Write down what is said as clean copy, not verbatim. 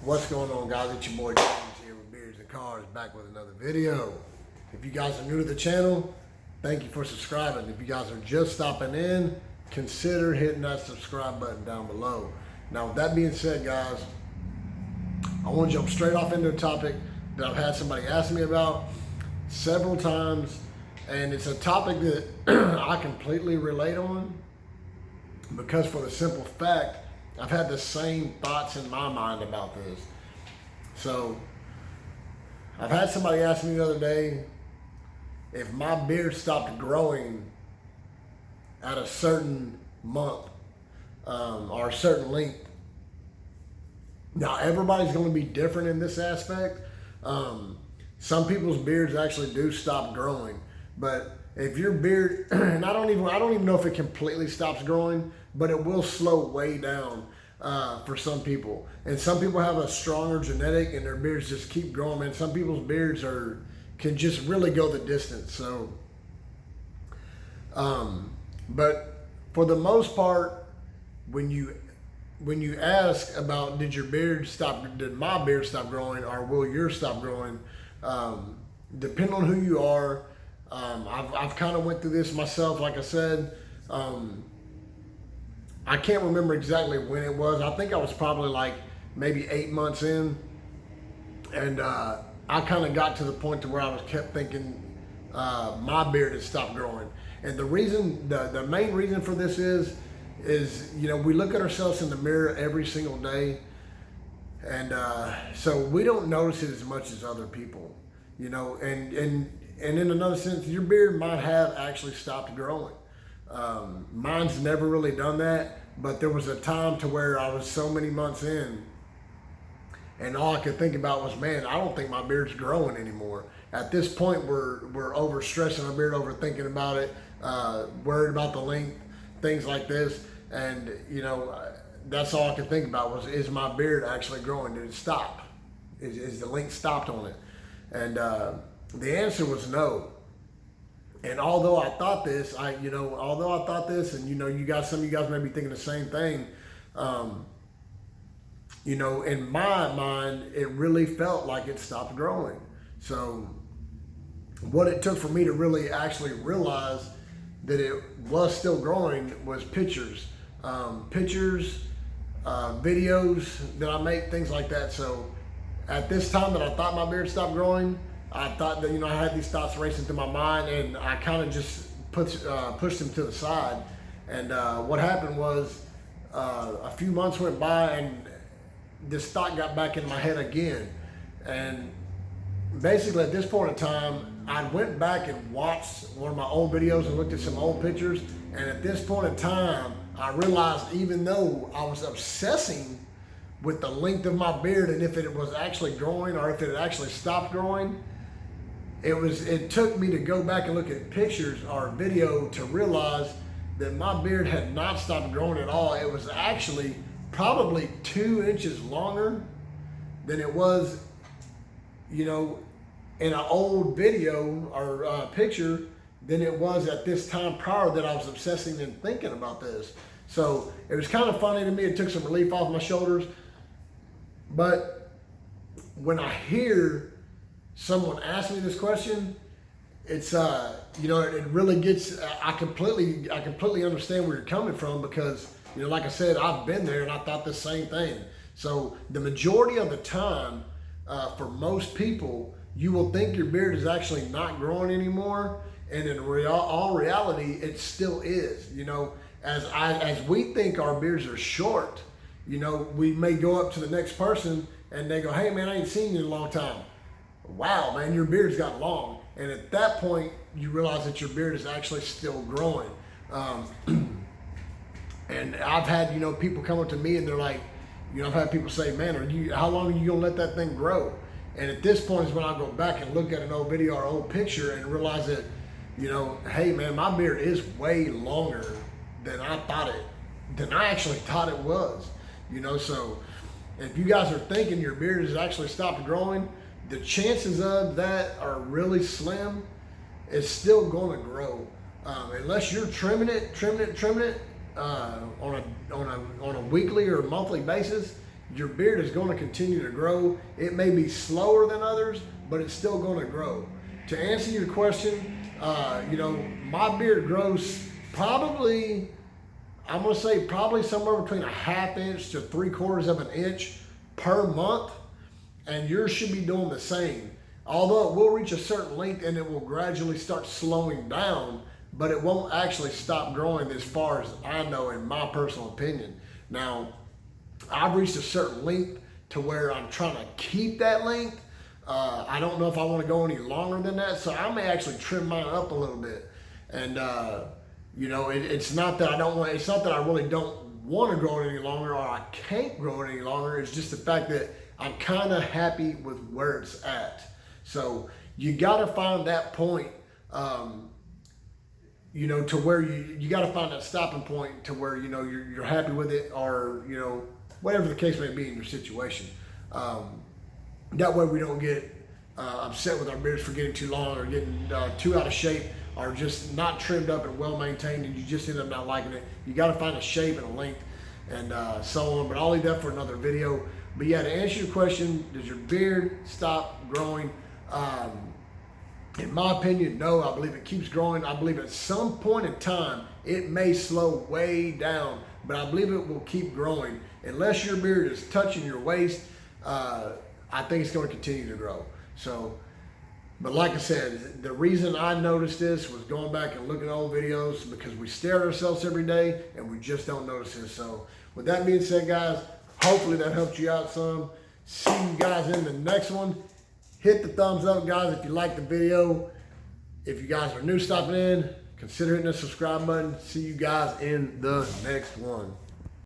What's going on, guys? It's your boy James here with Beards and Cars, back with another video. If you guys are new to the channel, thank you for subscribing. If you guys are just stopping in, consider hitting that subscribe button down below. Now, with that being said, guys, I want to jump straight off into a topic that I've had somebody ask me about several times, and it's a topic that I completely relate on because, for the simple fact, I've had the same thoughts in my mind about this. So, I've had somebody ask me the other day if my beard stopped growing at a certain month or a certain length. Now, everybody's going to be different in this aspect. Some people's beards actually do stop growing, but if your beard, and I don't even know if it completely stops growing, but it will slow way down for some people. And some people have a stronger genetic and their beards just keep growing, man. Some people's beards can just really go the distance. So, but for the most part, when you ask about did my beard stop growing, or will yours stop growing, depending on who you are. I've kind of went through this myself. Like I said, I can't remember exactly when it was. I think I was probably like maybe 8 months in, and I kind of got to the point to where I kept thinking my beard had stopped growing. And the main reason for this is we look at ourselves in the mirror every single day, and so we don't notice it as much as other people, and in another sense, your beard might have actually stopped growing. Mine's never really done that, but there was a time to where I was so many months in, and all I could think about was, man, I don't think my beard's growing anymore. At this point, we're overstressing our beard, overthinking about it, worried about the length, things like this, and that's all I could think about was, is my beard actually growing? Did it stop? Is the length stopped on it? And the answer was no. And although I thought this, and some of you guys may be thinking the same thing, in my mind, it really felt like it stopped growing. So what it took for me to really actually realize that it was still growing was pictures, videos that I make, things like that. So at this time that I thought my beard stopped growing, I thought that, I had these thoughts racing through my mind, and I kind of just pushed them to the side. And what happened was a few months went by, and this thought got back in my head again. And basically at this point in time, I went back and watched one of my old videos and looked at some old pictures. And at this point in time, I realized, even though I was obsessing with the length of my beard and if it was actually growing or if it had actually stopped growing, it took me to go back and look at pictures or video to realize that my beard had not stopped growing at all. It was actually probably 2 inches longer than it was, in an old video or picture than it was at this time prior that I was obsessing and thinking about this. So it was kind of funny to me. It took some relief off my shoulders. But when I hear someone ask me this question, it's it really gets. I completely understand where you're coming from, because like I said, I've been there and I thought the same thing. So the majority of the time, for most people, you will think your beard is actually not growing anymore, and in all reality, it still is. As we think our beards are short, we may go up to the next person and they go, "Hey man, I ain't seen you in a long time." Wow, man, your beard's got long. And at that point, you realize that your beard is actually still growing. And I've had, people come up to me and they're like, I've had people say, "Man, how long are you gonna let that thing grow?" And at this point is when I go back and look at an old video or old picture and realize that, hey man, my beard is way longer than I actually thought it was. So if you guys are thinking your beard has actually stopped growing, the chances of that are really slim. It's still going to grow, unless you're trimming it on a weekly or monthly basis. your beard is going to continue to grow. It may be slower than others, but it's still going to grow. To answer your question, my beard grows probably, I'm going to say probably somewhere between a 1/2 inch to 3/4 of an inch per month. And yours should be doing the same. Although it will reach a certain length and it will gradually start slowing down, but it won't actually stop growing as far as I know, in my personal opinion. Now, I've reached a certain length to where I'm trying to keep that length. I don't know if I want to go any longer than that, so I may actually trim mine up a little bit. And it's not that I don't want. It's not that I really don't want to grow it any longer, or I can't grow it any longer. It's just the fact that I'm kind of happy with where it's at. So you got to find that point, to where you got to find that stopping point to where you're happy with it, or whatever the case may be in your situation. That way we don't get upset with our beards for getting too long or getting too out of shape, or just not trimmed up and well maintained, and you just end up not liking it. You got to find a shape and a length and so on. But I'll leave that for another video. But yeah, to answer your question, does your beard stop growing? In my opinion, no. I believe it keeps growing. I believe at some point in time it may slow way down, but I believe it will keep growing. Unless your beard is touching your waist, I think it's going to continue to grow. So, but like I said, the reason I noticed this was going back and looking at old videos, because we stare at ourselves every day and we just don't notice it. So with that being said, guys, hopefully that helped you out some. See you guys in the next one. Hit the thumbs up, guys, if you liked the video. If you guys are new stopping in, consider hitting the subscribe button. See you guys in the next one.